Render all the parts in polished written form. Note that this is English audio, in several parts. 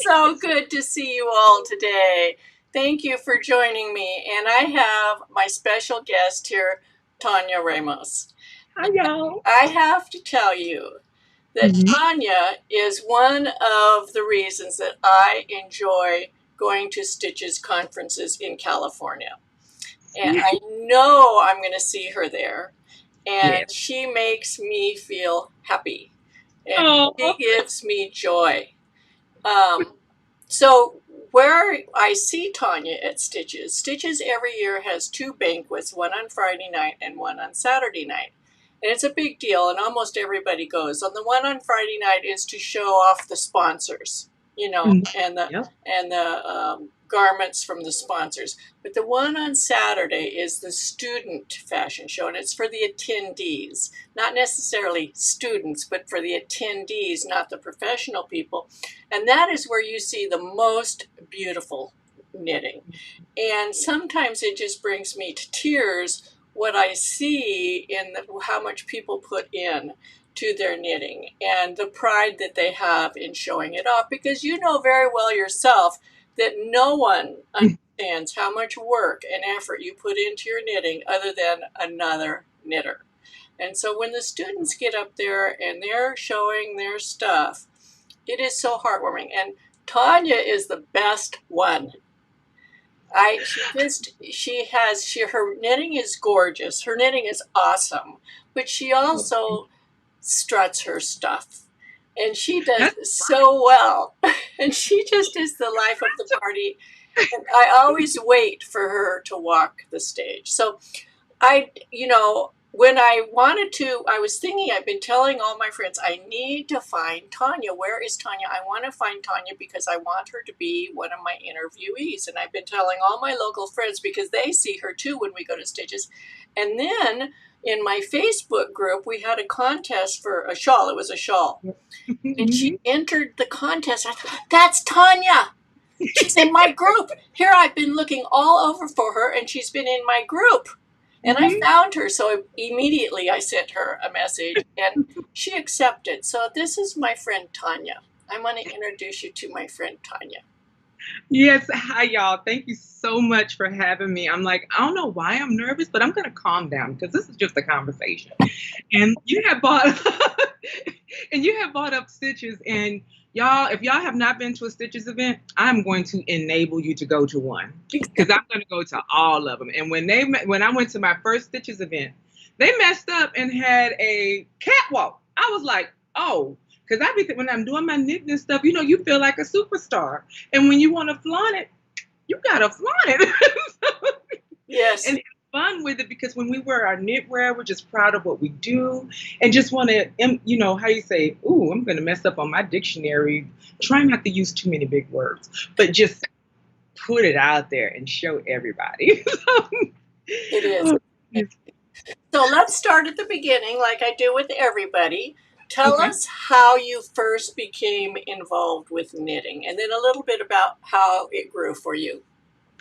so good to see you all today. Thank you for joining me. And I have my special guest here, Tanya Ramos. Hi, y'all. I have to tell you that Tanya is one of the reasons that I enjoy going to Stitches conferences in California. And I know I'm going to see her there. And she makes me feel happy. And she gives me joy. So where I see Tanya at Stitches, Stitches every year has 2 banquets, one on Friday night and one on Saturday night. And it's a big deal, and almost everybody goes. On the one on Friday night is to show off the sponsors, you know, and the garments from the sponsors. But the one on Saturday is the student fashion show, and it's for the attendees, not necessarily students, but for the attendees, not the professional people. And that is where you see the most beautiful knitting. And sometimes it just brings me to tears what I see in how much people put in to their knitting and the pride that they have in showing it off, because you know very well yourself that no one understands how much work and effort you put into your knitting other than another knitter. And so when the students get up there and they're showing their stuff, it is so heartwarming. And Tanya is the best one. Her knitting is gorgeous. Her knitting is awesome, but she also struts her stuff. And she does so well. And she just is the life of the party. And I always wait for her to walk the stage. So when I was thinking, I've been telling all my friends, I need to find Tanya. Where is Tanya? I want to find Tanya because I want her to be one of my interviewees. And I've been telling all my local friends because they see her too when we go to Stitches. And then in my Facebook group, we had a contest for a shawl. It was a shawl. And she entered the contest. I thought, that's Tanya. She's in my group. Here I've been looking all over for her, and she's been in my group. And I found her, so immediately I sent her a message, and she accepted. So this is my friend Tanya. I want to introduce you to my friend Tanya. Yes, hi, y'all. Thank you so much for having me. I'm like, I don't know why I'm nervous, but I'm going to calm down because this is just a conversation. And you have bought up Stitches, and y'all, if y'all have not been to a Stitches event, I'm going to enable you to go to one because I'm going to go to all of them. And when I went to my first Stitches event, they messed up and had a catwalk. I was like, oh. Because when I'm doing my knitting and stuff, you feel like a superstar. And when you want to flaunt it, you got to flaunt it. Yes. And have fun with it, because when we wear our knitwear, we're just proud of what we do. And just want to, how you say, ooh, I'm going to mess up on my dictionary. Try not to use too many big words. But just put it out there and show everybody. It is. So let's start at the beginning like I do with everybody. Tell us how you first became involved with knitting, and then a little bit about how it grew for you.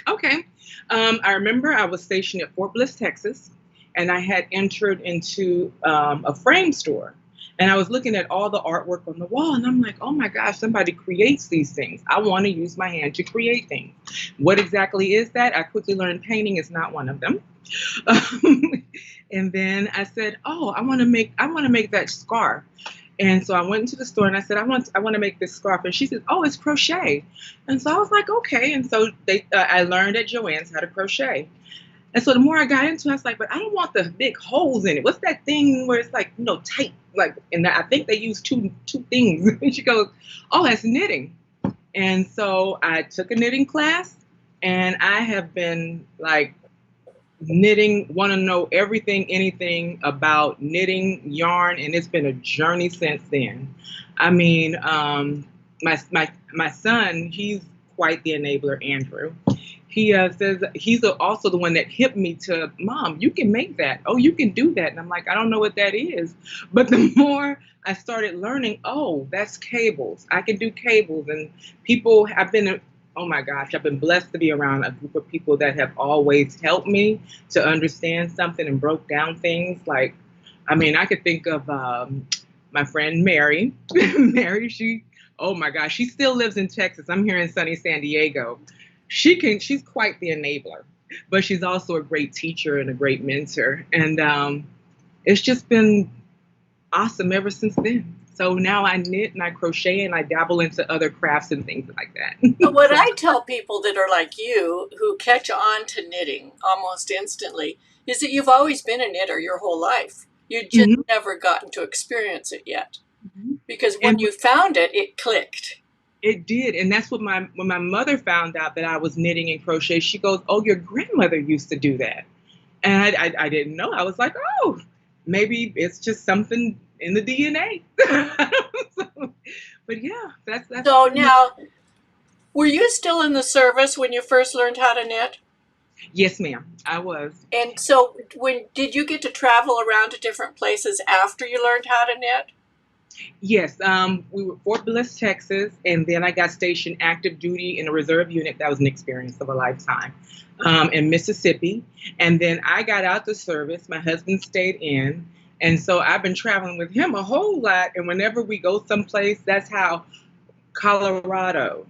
Okay. I remember I was stationed at Fort Bliss, Texas, and I had entered into a frame store. And I was looking at all the artwork on the wall, and I'm like, oh my gosh, somebody creates these things. I want to use my hand to create things. What exactly is that? I quickly learned painting is not one of them. And then I said, oh, I want to make that scarf. And so I went into the store and I said, I want to make this scarf. And she said, oh, it's crochet. And so I was like, okay. And so I learned at Joann's how to crochet. And so the more I got into it, I was like, but I don't want the big holes in it. What's that thing where it's like, tight? And I think they use two things. And she goes, oh, that's knitting. And so I took a knitting class, and I have been like knitting, want to know anything about knitting, yarn, and it's been a journey since then. I mean, my son, he's quite the enabler, Andrew. He says he's also the one that hit me to, Mom, you can make that. Oh, you can do that. And I'm like, I don't know what that is. But the more I started learning, oh, that's cables. I can do cables. And oh my gosh, I've been blessed to be around a group of people that have always helped me to understand something and broke down things. I could think of my friend Mary. Mary, she Oh my gosh, she still lives in Texas. I'm here in sunny San Diego. She's quite the enabler, but she's also a great teacher and a great mentor. And it's just been awesome ever since then. So now I knit and I crochet and I dabble into other crafts and things like that. But what I tell people that are like you, who catch on to knitting almost instantly, is that you've always been a knitter your whole life. You just Mhm. never gotten to experience it yet. Mhm. Because when And you found it, it clicked. it did, and that's what when my mother found out that I was knitting and crochet, she goes, "Oh, your grandmother used to do that," and I didn't know. I was like, "Oh, maybe it's just something in the DNA." So, but yeah, that's So pretty much. now, were you still in the service when you first learned how to knit? Yes, ma'am, I was. And so when did you get to travel around to different places after you learned how to knit? Yes, we were Fort Bliss, Texas, and then I got stationed active duty in a reserve unit. That was an experience of a lifetime. In Mississippi, and then I got out the service. My husband stayed in, and so I've been traveling with him a whole lot. And whenever we go someplace, that's how Colorado.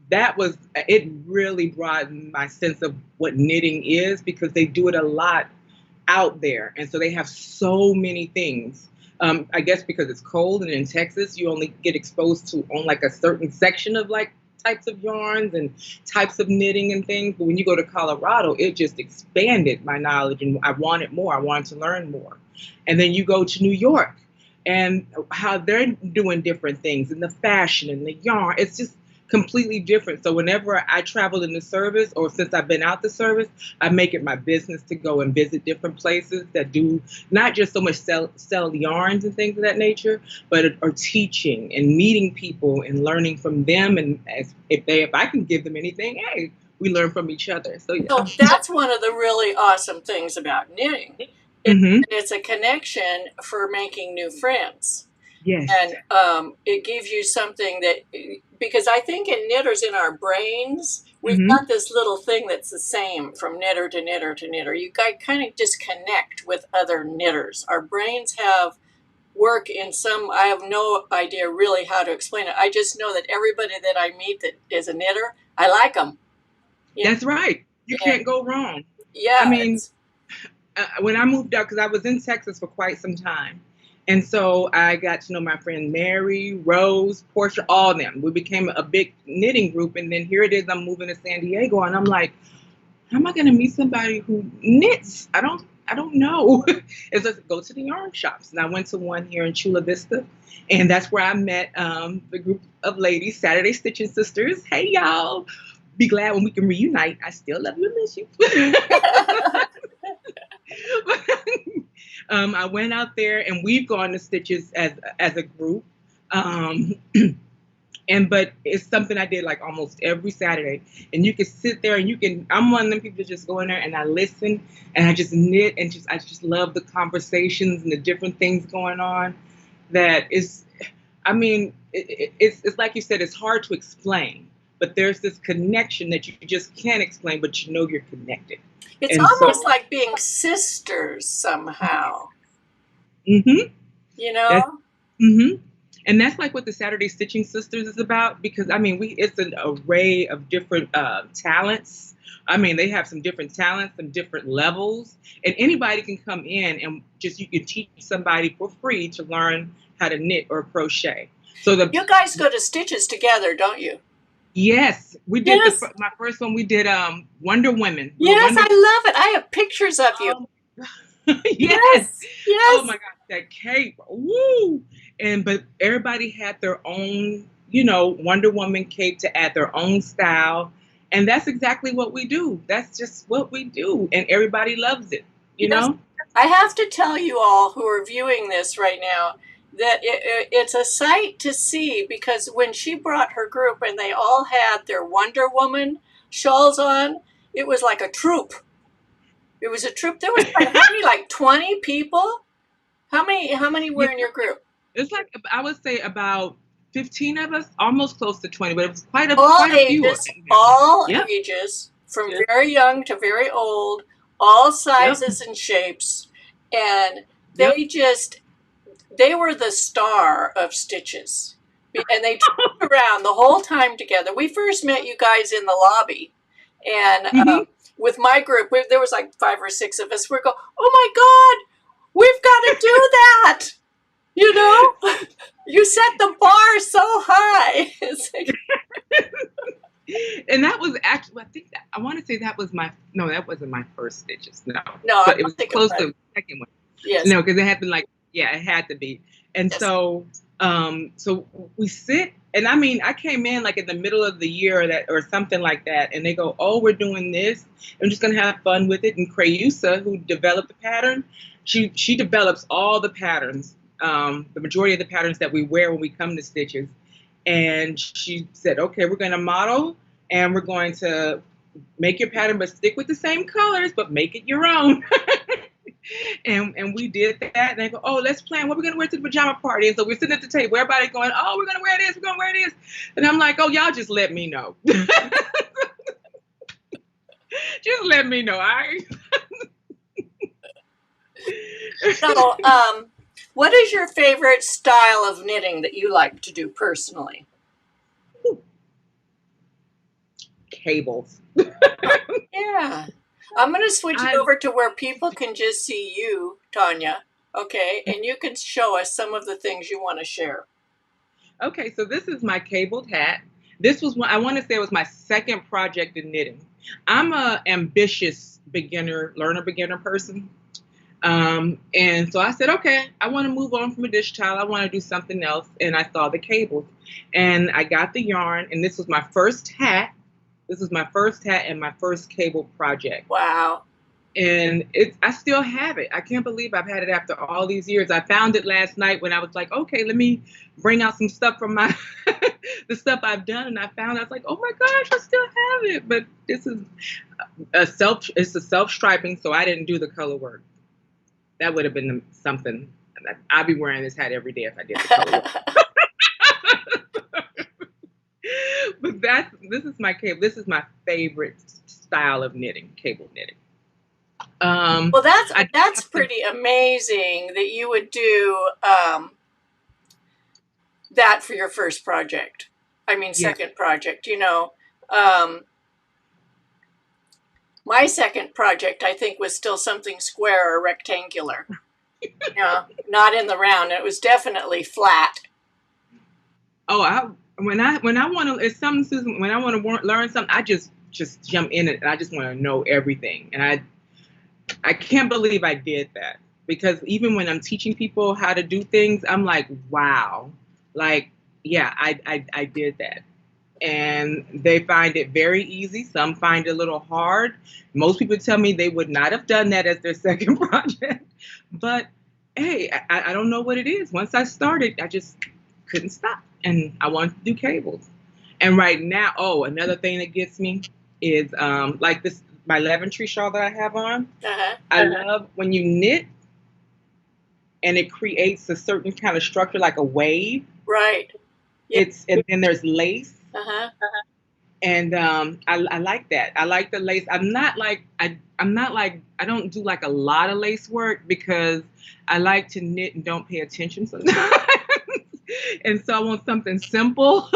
That was it. Really broadened my sense of what knitting is because they do it a lot out there. And so they have so many things. I guess because it's cold and in Texas, you only get exposed to on like a certain section of like types of yarns and types of knitting and things. But when you go to Colorado, it just expanded my knowledge and I wanted more. I wanted to learn more. And then you go to New York and how they're doing different things and the fashion and the yarn. It's just completely different. So whenever I travel in the service or since I've been out the service, I make it my business to go and visit different places that do not just so much sell yarns and things of that nature, but are teaching and meeting people and learning from them. And if I can give them anything, hey, we learn from each other. So yeah. So that's one of the really awesome things about knitting. Mm-hmm. It's a connection for making new friends. Yes. And it gives you something that, because I think in knitters in our brains, we've Mm-hmm. got this little thing that's the same from knitter to knitter to knitter. You kind of just connect with other knitters. Our brains have work in some, I have no idea really how to explain it. I just know that everybody that I meet that is a knitter, I like them. You That's right. You know? And can't go wrong. I yeah, mean, when I moved out, because I was in Texas for quite some time. And so I got to know my friend Mary, Rose, Portia, all of them. We became a big knitting group. And then here it is, I'm moving to San Diego. And I'm like, how am I going to meet somebody who knits? I don't know. It's just go to the yarn shops. And I went to one here in Chula Vista. And that's where I met the group of ladies, Saturday Stitching Sisters. Hey, y'all. Be glad when we can reunite. I still love you and miss you. I went out there and we've gone to Stitches as a group. Um, but it's something I did like almost every Saturday. And you can sit there and I'm one of them people that just go in there and I listen and I just knit and I just love the conversations and the different things going on. That is, I mean, it's like you said, it's hard to explain, but there's this connection that you just can't explain, but you know you're connected. it's And so, almost like being sisters somehow, mm-hmm, you that's, know? mm-hmm. And that's like what the Saturday Stitching Sisters is about, because I mean, it's an array of different talents. I mean, they have some different talents, some different levels, and anybody can come in and just you can teach somebody for free to learn how to knit or crochet. So You guys go to Stitches together, don't you? yes, we did Yes. my first one. We did Wonder Women. We were Yes, Wonder. I love it. I have pictures of you. Oh, yes. Yes, Oh yes. my gosh, that cape. Woo! But everybody had their own, Wonder Woman cape to add their own style. And that's exactly what we do. That's just what we do. And everybody loves it, you Yes. know? I have to tell you all who are viewing this right now that it's a sight to see, because when she brought her group and they all had their Wonder Woman shawls on, it was like a troop. It was a troop. There was like, how many, like 20 people? How many Yeah, were in your group? it's like I would say about 15 of us, almost close to 20, but it was quite All a few. ages, all Yep. ages, from Yep. very young to very old, all Yep. sizes and shapes. And Yep. they were the star of Stitches. And they turned around the whole time together. We first met you guys in the lobby, and with my group, there was like 5 or 6 of us. We're going, oh my God, we've got to do that. You know, you set the bar so high. It's like, and that was actually, I want to say that was no, that wasn't my first stitches. No, but it was close to the second one. Yes. No, because it had been it had to be. And yes. So we sit, and I mean, I came in like in the middle of the year or something like that, and they go, oh, we're doing this. I'm just going to have fun with it. And Crayusa, who developed the pattern, she develops all the patterns, the majority of the patterns that we wear when we come to stitches. And she said, okay, we're going to model, and we're going to make your pattern, but stick with the same colors, but make it your own. And we did that, and they go, oh, let's plan what we're going to wear to the pajama party. And so we're sitting at the table, everybody going, oh, we're going to wear this, we're going to wear this. And I'm like, oh, y'all just let me know. Just let me know, all right? So, what is your favorite style of knitting that you like to do personally? Cables. Yeah. I'm going to switch it over to where people can just see you, Tanya, okay? And you can show us some of the things you want to share. Okay, so this is my cabled hat. This was I want to say it was my second project in knitting. I'm a ambitious learner beginner person. And so I said, okay, I want to move on from a dish towel. I want to do something else. And I saw the cables, and I got the yarn, and this was my first hat. This was my first hat and my first cable project. Wow. And I still have it. I can't believe I've had it after all these years. I found it last night when I was like, okay, let me bring out some stuff from the stuff I've done. And I was like, oh my gosh, I still have it. But this is it's a self-striping, so I didn't do the color work. That would have been something. I'd be wearing this hat every day if I did the color work. But this is my cable. This is my favorite style of knitting, cable knitting. Well, that's pretty amazing that you would do that for your first project. I mean, second project, you know. My second project, I think, was still something square or rectangular. Not in the round. It was definitely flat. Oh, when I want to, it's something, Susan, when I want to learn something, I just jump in it, and I just want to know everything. And I can't believe I did that, because even when I'm teaching people how to do things, I'm like, wow, like, yeah, I did that. And they find it very easy. Some find it a little hard. Most people tell me they would not have done that as their second project. But hey, I don't know what it is. Once I started, I just couldn't stop. And I wanted to do cables. And right now, another thing that gets me is like this, my Leventree shawl that I have on. I love when you knit and it creates a certain kind of structure, like a wave. Right. And then there's lace. And I like that. I like the lace. I'm not like I don't do like a lot of lace work, because I like to knit and don't pay attention sometimes. And so I want something simple.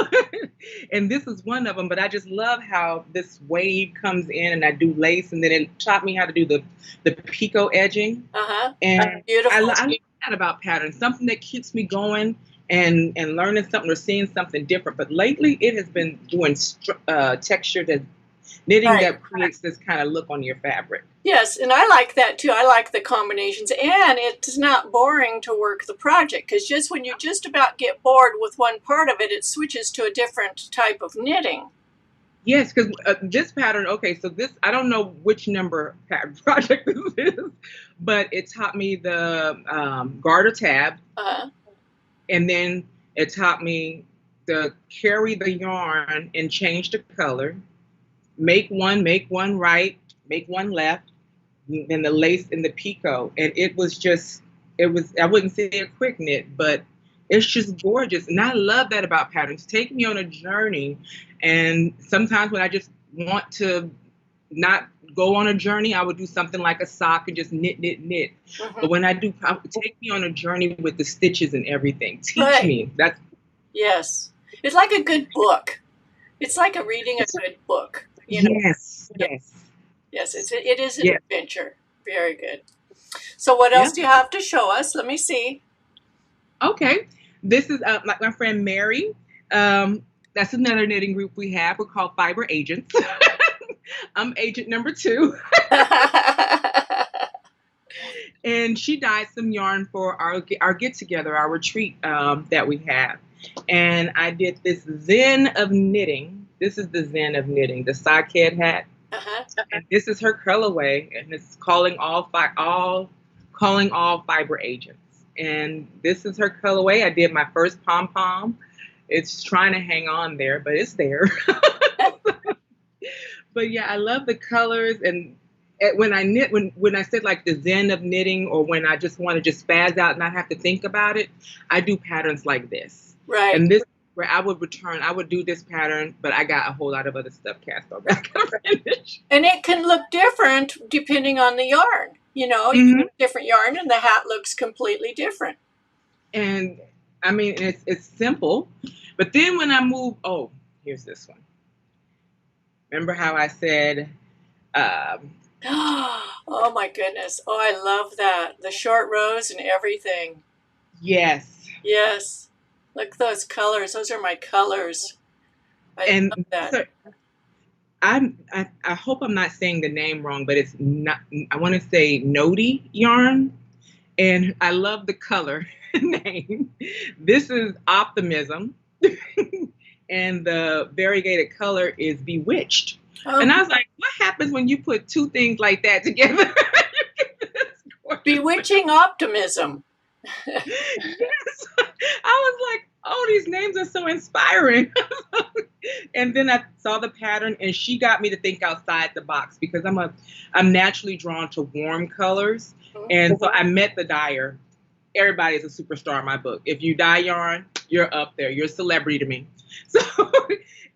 And this is one of them, but I just love how this wave comes in, and I do lace, and then it taught me how to do the picot edging. And beautiful. I love that about patterns, something that keeps me going and learning something or seeing something different. But lately it has been doing textured knitting that creates this kind of look on your fabric. Yes, and I like that too. I like the combinations, and it's not boring to work the project, because just when you just about get bored with one part of it, it switches to a different type of knitting. Yes, because this pattern, okay, so this, I don't know which number pattern project this is, but it taught me the garter tab, and then it taught me to carry the yarn and change the color, make one right, make one left, and the lace and the picot. And it was, I wouldn't say a quick knit, but it's just gorgeous. And I love that about patterns. Take me on a journey. And sometimes when I just want to not go on a journey, I would do something like a sock and just knit. But when I do, take me on a journey with the stitches and everything. Teach me. Yes. It's like a good book. It's like reading a good book, you know. Yes, Yep. yes, Yes, it is an yes, adventure. Very good. So what yeah. else do you have to show us? Let me see. Okay, this is my friend Mary. That's another knitting group we have. We're called Fiber Agents. I'm agent number 2. And she dyed some yarn for our get together, our retreat that we have. And I did this Zen of knitting. This is the Zen of knitting, the sock head hat. Uh-huh. And this is her colorway, and it's calling all fiber agents. And this is her colorway. I did my first pom pom. It's trying to hang on there, but it's there. But yeah, I love the colors. And when I knit, when I said like the Zen of knitting, or when I just want to just spaz out and not have to think about it, I do patterns like this. Right. And this where I would do this pattern, but I got a whole lot of other stuff cast on back to finish. And it can look different depending on the yarn. You know, you put different yarn and the hat looks completely different. And I mean, it's simple. But then when I move, here's this one. Remember how I said, oh my goodness. Oh, I love that. The short rows and everything. yes. Yes. Look at those colors. Those are my colors. I love that. So, I hope I'm not saying the name wrong, but it's not. I want to say Nodi yarn, and I love the color name. This is Optimism, and the variegated color is Bewitched. And I was like, what happens when you put two things like that together? Bewitching Optimism. Yes. I was like, oh, these names are so inspiring. And then I saw the pattern, and she got me to think outside the box, because I'm naturally drawn to warm colors. And so I met the dyer. Everybody is a superstar in my book. If you dye yarn, you're up there. You're a celebrity to me. So,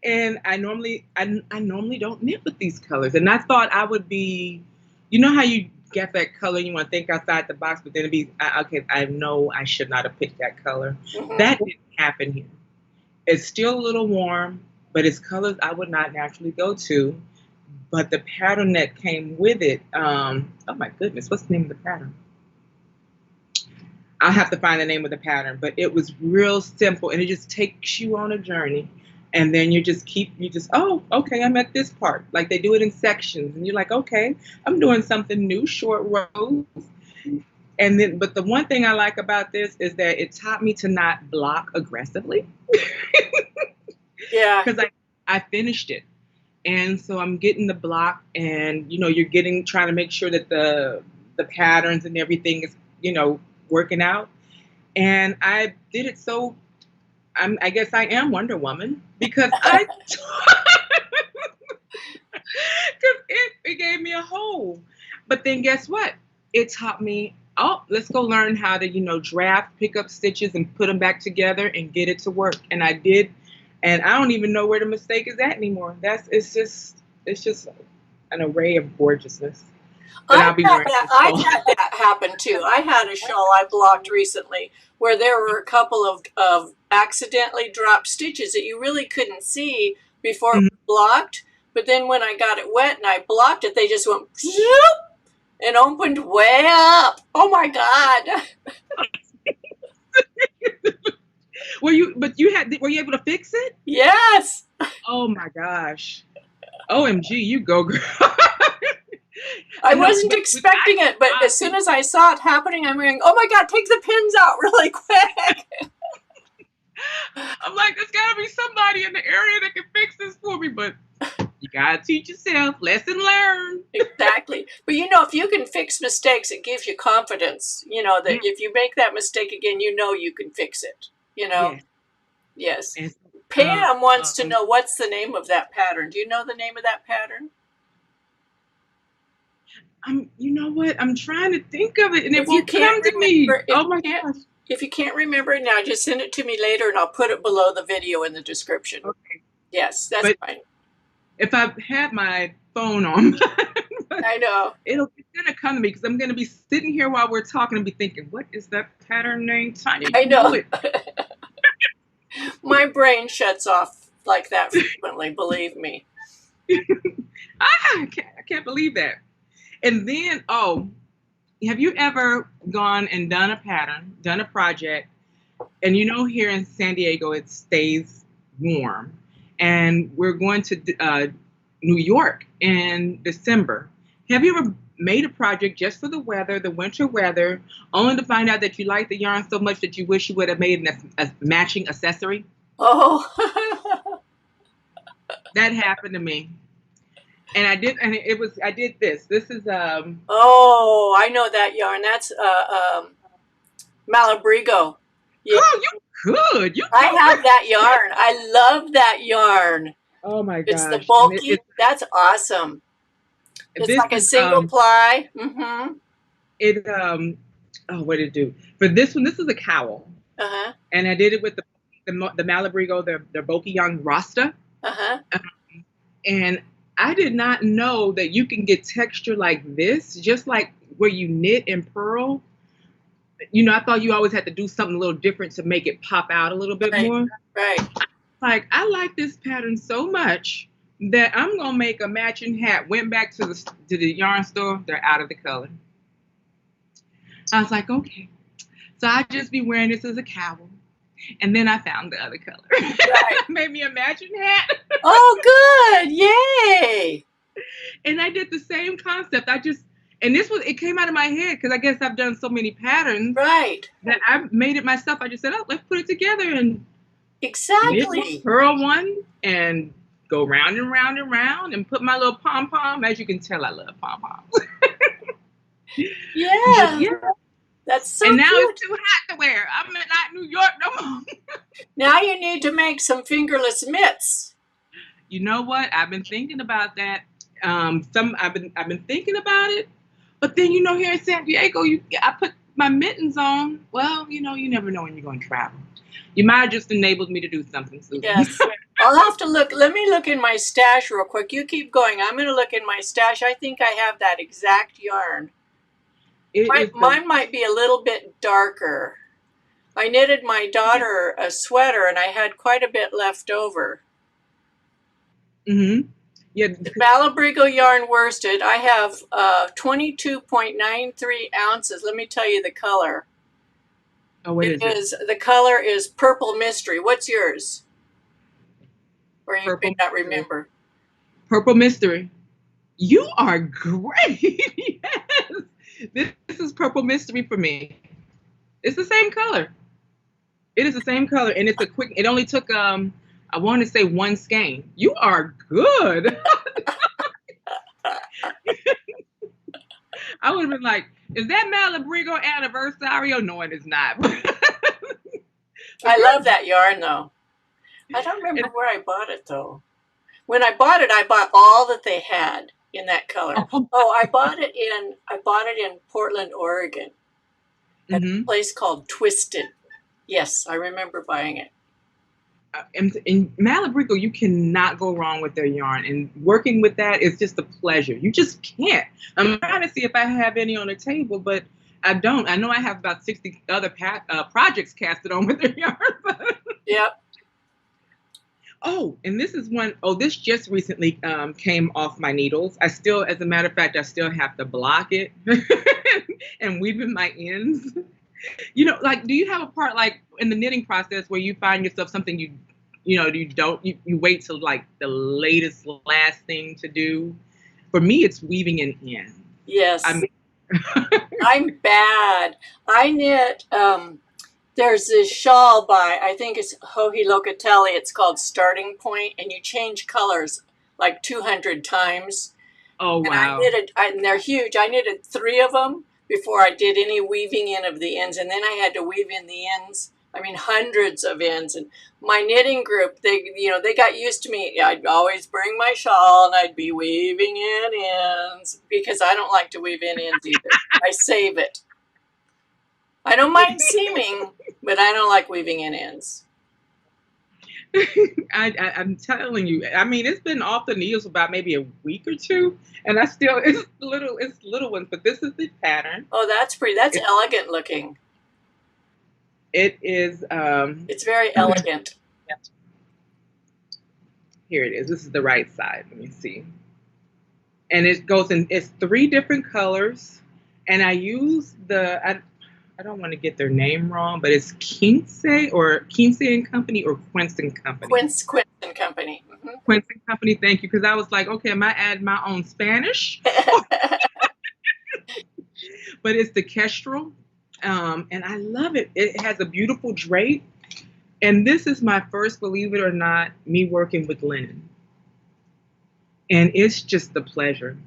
and I normally don't knit with these colors. And I thought I would be, you know how you get that color, you want to think outside the box, but then it'd be, okay, I know I should not have picked that color. That didn't happen here. It's still a little warm, but it's colors I would not naturally go to. But the pattern that came with it, oh my goodness, what's the name of the pattern? I'll have to find the name of the pattern, but it was real simple, and it just takes you on a journey. And then oh, okay, I'm at this part. Like, they do it in sections, and you're like, okay, I'm doing something new, short rows. And then, but the one thing I like about this is that it taught me to not block aggressively. Yeah. Because I finished it. And so I'm getting the block, and, you're trying to make sure that the patterns and everything is, working out. And I did it so, I guess I am Wonder Woman, because it gave me a hole. But then guess what? It taught me, let's go learn how to, draft, pick up stitches and put them back together and get it to work. And I did. And I don't even know where the mistake is at anymore. It's just an array of gorgeousness. I've had that happen too. I had a shawl I blocked recently where there were a couple of accidentally dropped stitches that you really couldn't see before it was blocked. But then when I got it wet and I blocked it, they just went zoop and opened way up. Oh my God. Were you able to fix it? Yes. Oh my gosh. OMG, you go, girl. I wasn't expecting it, but as soon as I saw it happening, I'm going, oh my God, take the pins out really quick. I'm like, there's got to be somebody in the area that can fix this for me, but you got to teach yourself. Lesson learned. Exactly. But if you can fix mistakes, it gives you confidence, that if you make that mistake again, you can fix it, Yes. And, Pam wants to know, what's the name of that pattern? Do you know the name of that pattern? You know what? I'm trying to think of it, and it won't come to me. Oh my gosh. If you can't remember it now, just send it to me later, and I'll put it below the video in the description. Okay. Yes, that's fine. If I had my phone on, I know. It's going to come to me, because I'm going to be sitting here while we're talking and be thinking, what is that pattern name? Tanya, I know. My brain shuts off like that frequently, believe me. I can't believe that. And then, oh, have you ever gone and done a pattern, done a project, and you know here in San Diego it stays warm, and we're going to New York in December. Have you ever made a project just for the weather, the winter weather, only to find out that you like the yarn so much that you wish you would have made a matching accessory? Oh. That happened to me. And I did, and I did this. This is Oh, I know that yarn. That's Malabrigo. Yeah. Oh, you could. I have that yarn. I love that yarn. Oh my gosh. It's the bulky. That's awesome. It's like a single ply. Mm-hmm. What did it do? For this one, this is a cowl. Uh-huh. And I did it with the Malabrigo, their bulky yarn Rasta. Uh-huh. And I did not know that you can get texture like this, just like where you knit and purl. You know, I thought you always had to do something a little different to make it pop out a little bit more. Right. Like, I like this pattern so much that I'm going to make a matching hat. Went back to the yarn store. They're out of the color. I was like, okay. So I'll just be wearing this as a cowl. And then I found the other color. Right. Made me a matching hat. Oh, good. Yay. And I did the same concept. It came out of my head because I guess I've done so many patterns. Right. That I made it myself. I just said, oh, let's put it together and exactly purl one and go round and round and round and put my little pom-pom. As you can tell, I love pom-poms. Yeah. That's so And now cute. it's too hot to wear. I'm not in New York no more. Now you need to make some fingerless mitts. You know what? I've been thinking about that. I've been thinking about it. But then, here in San Diego, I put my mittens on. Well, you never know when you're going to travel. You might have just enabled me to do something, Susan. Yes. I'll have to look. Let me look in my stash real quick. You keep going. I'm going to look in my stash. I think I have that exact yarn. Mine might be a little bit darker. I knitted my daughter a sweater, and I had quite a bit left over. Mm-hmm. Yeah. The Malabrigo yarn worsted. I have 22.93 ounces. Let me tell you the color. Oh, what is it? The color is Purple Mystery. What's yours? Or you may not remember. Purple Mystery. You are great. Yes. This is Purple Mystery for me. It's the same color. It is the same color, and it's it only took I want to say one skein. You are good. I would have been like, is that Malabrigo Anniversario? No, it is not. I love that yarn, though. I don't remember where I bought it, though. When I bought it, I bought all that they had in that color. Oh, I bought it in Portland, Oregon, at a place called Twisted. Yes, I remember buying it. In Malabrigo, you cannot go wrong with their yarn, and working with that is just a pleasure. You just can't. I'm trying to see if I have any on the table, but I don't. I know I have about 60 other projects casted on with their yarn. Yep. Oh, and this is one. Oh, this just recently came off my needles. As a matter of fact, I still have to block it and weave in my ends. Do you have a part like in the knitting process where you find yourself something you wait till like the last thing to do? For me, it's weaving in ends. Yes. I'm bad. I knit, there's this shawl by, I think it's Joji Locatelli. It's called Starting Point, and you change colors like 200 times. Oh, wow. And they're huge. I knitted 3 of them before I did any weaving in of the ends. And then I had to weave in the ends. I mean, hundreds of ends. And my knitting group, they got used to me. I'd always bring my shawl and I'd be weaving in ends because I don't like to weave in ends either. I save it. I don't mind seaming, but I don't like weaving in ends. I'm telling you, I mean, it's been off the needles about maybe a week or two, and it's little ones, but this is the pattern. Oh, that's pretty. That's elegant looking. It is. It's very elegant. Here it is. This is the right side. Let me see. And it goes in, it's 3 different colors. And I use I don't want to get their name wrong, but it's Kinsey or Kinsey and Company or Quince and Company. Quince and Company. Mm-hmm. Quince and Company, thank you. Because I was like, okay, am I adding my own Spanish? But it's the Kestrel. And I love it. It has a beautiful drape. And this is my first, believe it or not, me working with linen. And it's just a pleasure.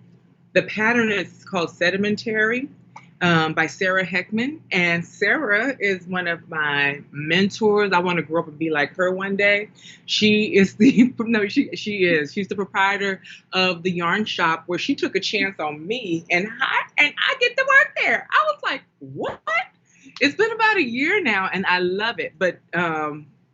The pattern is called Sedimentary by Sarah Heckman. And Sarah is one of my mentors. I want to grow up and be like her one day. She is the, no, she is. She's the proprietor of the yarn shop where she took a chance on me and I get to work there. I was like, what? It's been about a year now and I love it. But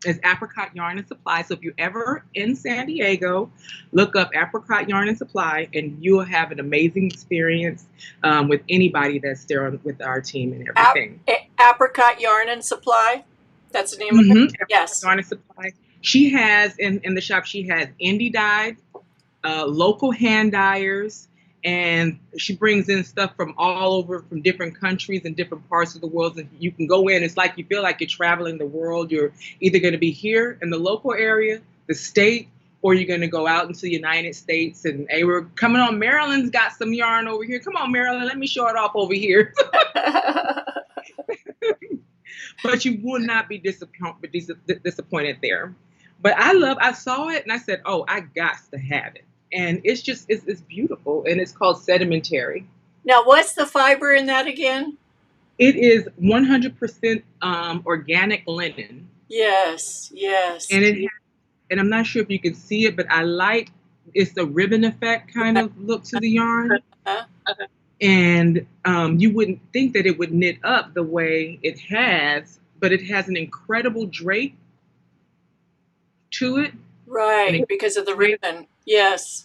it's Apricot Yarn and Supply. So if you're ever in San Diego, look up Apricot Yarn and Supply and you'll have an amazing experience with anybody that's there with our team and everything. Apricot Yarn and Supply? That's the name of it? Apricot Yes. Yarn and Supply. She has, in the shop, she has indie dyed, local hand dyers, and she brings in stuff from all over, from different countries and different parts of the world. And you can go in, it's like you feel like you're traveling the world. You're either going to be here in the local area, the state, or you're going to go out into the United States. And hey, we're coming on, Maryland's got some yarn over here. Come on, Maryland, let me show it off over here. But you will not be disappointed there. But I saw it and I said, oh, I got to have it. And it's just, it's beautiful. And it's called Sedimentary. Now, what's the fiber in that again? It is 100% organic linen. Yes, yes. And and I'm not sure if you can see it, but it's the ribbon effect kind of look to the yarn. And you wouldn't think that it would knit up the way it has, but it has an incredible drape to it. Right, because of the ribbon. Yes.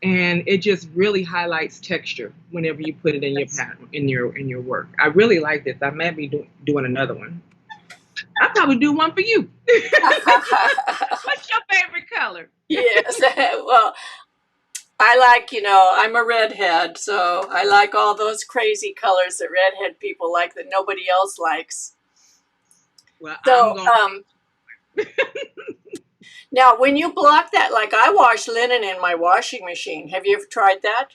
And it just really highlights texture whenever you put it in your pattern, in your work. I really like this. I might be doing another one. I'll probably do one for you. What's your favorite color? Yes. Well, I like, I'm a redhead, so I like all those crazy colors that redhead people like that nobody else likes. Well, so, now, when you block that, like I wash linen in my washing machine. Have you ever tried that?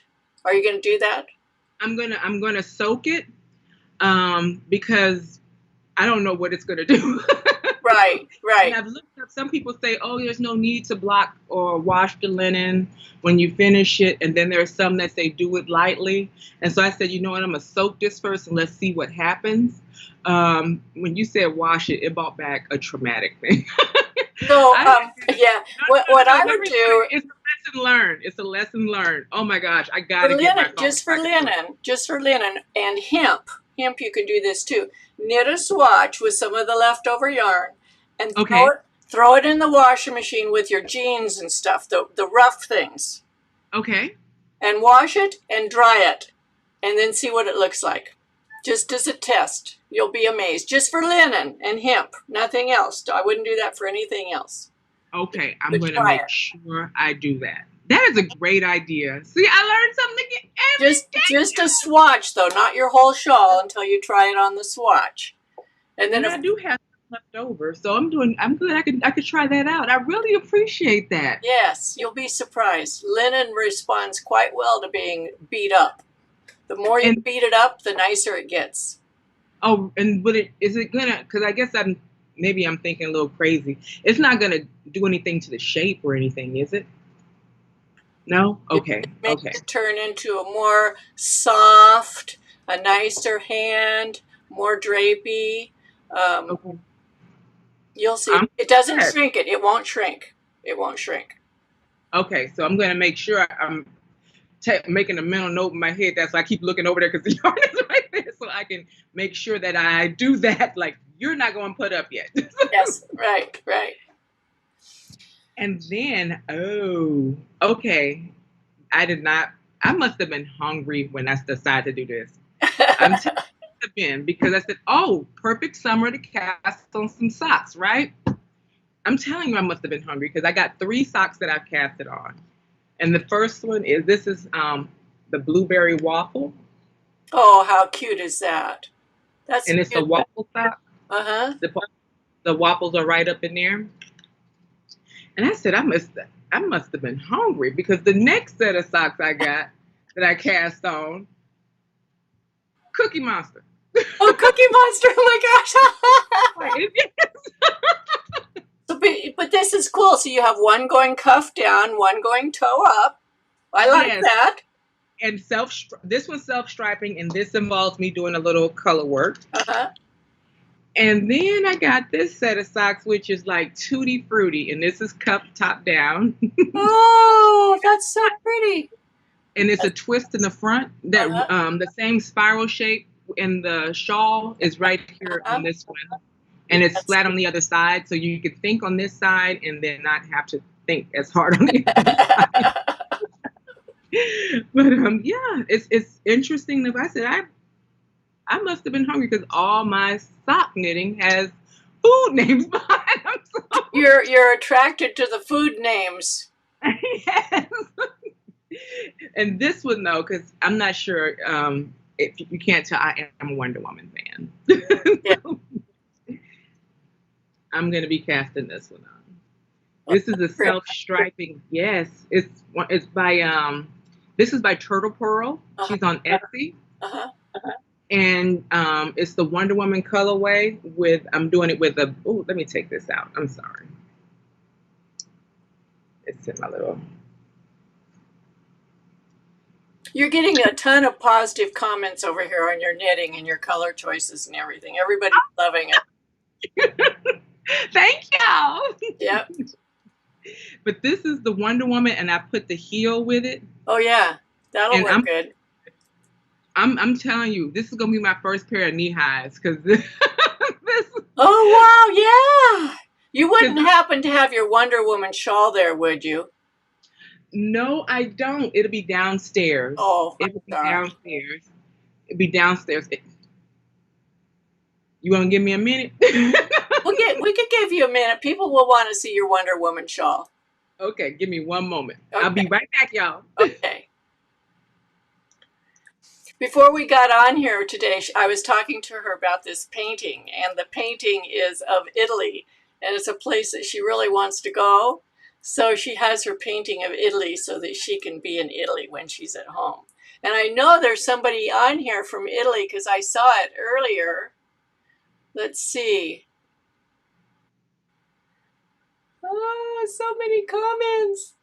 Are you going to do that? I'm gonna soak it because I don't know what it's going to do. Right. And I've looked up, some people say, oh, there's no need to block or wash the linen when you finish it. And then there's some that say do it lightly. And so I said, you know what, I'm going to soak this first and let's see what happens. When you said wash it, it brought back a traumatic thing. So, yeah, what I would do... It's a lesson learned. It's a lesson learned. Oh my gosh, I got to get my phone. Just for linen and hemp. Hemp, you can do this too. Knit a swatch with some of the leftover yarn and throw it in the washing machine with your jeans and stuff, the rough things. Okay. And wash it and dry it and then see what it looks like. Just as a test. You'll be amazed. Just for linen and hemp, nothing else. I wouldn't do that for anything else. Okay, I'm going to make sure I do that. That is a great idea. See, I learned something again every day. Just a swatch, though, not your whole shawl until you try it on the swatch. And then I do have left over, so I'm good. I could try that out. I really appreciate that. Yes, you'll be surprised. Linen responds quite well to being beat up. The more you beat it up, the nicer it gets. Oh, and is it gonna? Because I guess I'm thinking a little crazy. It's not gonna do anything to the shape or anything, is it? No? Okay. Make it turn into a more soft, a nicer hand, more drapey. Okay. You'll see. It doesn't shrink it. It won't shrink. It won't shrink. Okay, so I'm going to make sure I'm making a mental note in my head. That's why I keep looking over there because the yarn is right there. So I can make sure that I do that. Like, you're not going to put up yet. Yes, right. And then, okay. I must have been hungry when I decided to do this. I'm telling you, because I said, perfect summer to cast on some socks, right? I'm telling you, I must have been hungry because I got 3 socks that I've casted on. And the first one is, this is the blueberry waffle. Oh, how cute is that? That's And it's a cute. waffle sock. Uh-huh. The waffles are right up in there. And I said, I must have been hungry because the next set of socks I got that I cast on, Cookie Monster. Oh, Cookie Monster! Oh my gosh! Yes. So, but this is cool. So you have one going cuff down, one going toe up. I like Yes. that. And this one's self-striping, and this involves me doing a little color work. Uh-huh. And then I got this set of socks, which is like tutti frutti, and this is cuff top down. Oh, that's so pretty. And it's a twist in the front that the same spiral shape in the shawl is right here on this one. And it's flat on the other side, so you can think on this side and then not have to think as hard on the other side. But yeah, it's interesting that I said I must have been hungry because all my sock knitting has food names behind them. So. You're attracted to the food names. Yes. And this one though, because I'm not sure if you can't tell, I am a Wonder Woman fan. Yeah. I'm gonna be casting this one on. This is a self-striping. Yes, it's by this is by Turtle Pearl. She's on Etsy. And it's the Wonder Woman colorway I'm doing it with let me take this out. I'm sorry. It's in my little. You're getting a ton of positive comments over here on your knitting and your color choices and everything. Everybody's loving it. Thank y'all. Yep. But this is the Wonder Woman, and I put the heel with it. Oh yeah, that'll work good. I'm telling you, this is gonna be my first pair of knee highs because this. Oh wow, yeah. You wouldn't happen to have your Wonder Woman shawl there, would you? No, I don't. It'll be downstairs. Oh, it'll be downstairs. It'll be downstairs. You want to give me a minute? We could give you a minute. People will want to see your Wonder Woman shawl. Okay, give me one moment. Okay. I'll be right back, y'all. Okay. Before we got on here today, I was talking to her about this painting, and the painting is of Italy, and it's a place that she really wants to go. So she has her painting of Italy so that she can be in Italy when she's at home. And I know there's somebody on here from Italy because I saw it earlier. Let's see. Oh, so many comments.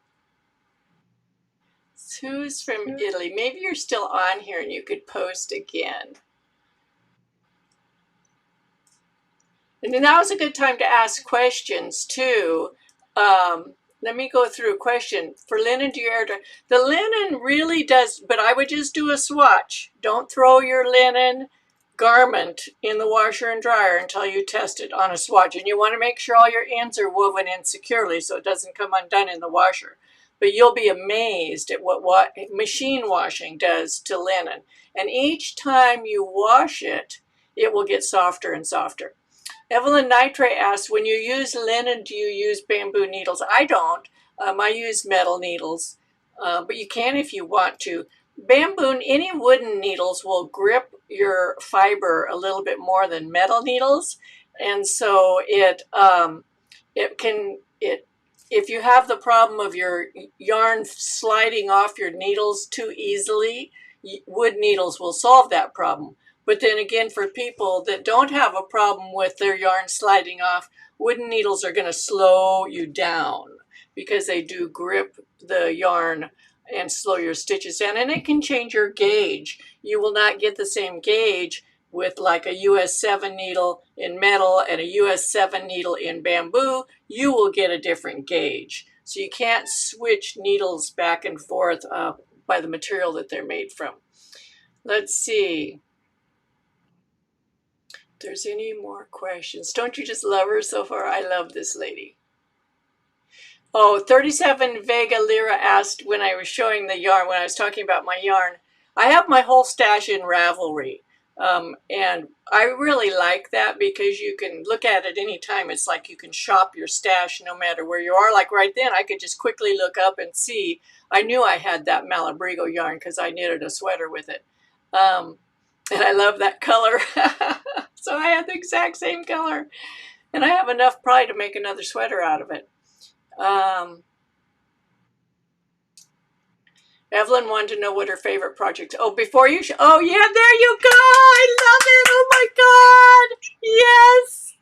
Who's from Italy? Maybe you're still on here and you could post again. And then that was a good time to ask questions too. Let me go through a question. For linen, do you air dry? The linen really does, but I would just do a swatch. Don't throw your linen garment in the washer and dryer until you test it on a swatch. And you want to make sure all your ends are woven in securely so it doesn't come undone in the washer. But you'll be amazed at what machine washing does to linen. And each time you wash it, it will get softer and softer. Evelyn Nitre asks, when you use linen, do you use bamboo needles? I don't. I use metal needles, but you can if you want to. Bamboo, any wooden needles will grip your fiber a little bit more than metal needles, and so if you have the problem of your yarn sliding off your needles too easily, wood needles will solve that problem. But then again, for people that don't have a problem with their yarn sliding off, wooden needles are going to slow you down because they do grip the yarn and slow your stitches down. And it can change your gauge. You will not get the same gauge with like a US 7 needle in metal and a US 7 needle in bamboo. You will get a different gauge. So you can't switch needles back and forth by the material that they're made from. Let's see. If there's any more questions. Don't you just love her so far? I love this lady. Oh, 37 Vega Lira asked when I was showing the yarn, when I was talking about my yarn, I have my whole stash in Ravelry. And I really like that because you can look at it anytime. It's like you can shop your stash no matter where you are. Like right then, I could just quickly look up and see. I knew I had that Malabrigo yarn because I knitted a sweater with it. And I love that color. So I had the exact same color. And I have enough pride to make another sweater out of it. Evelyn wanted to know what her favorite project is. Oh, before you... oh, yeah, there you go. I love it. Oh, my God. Yes.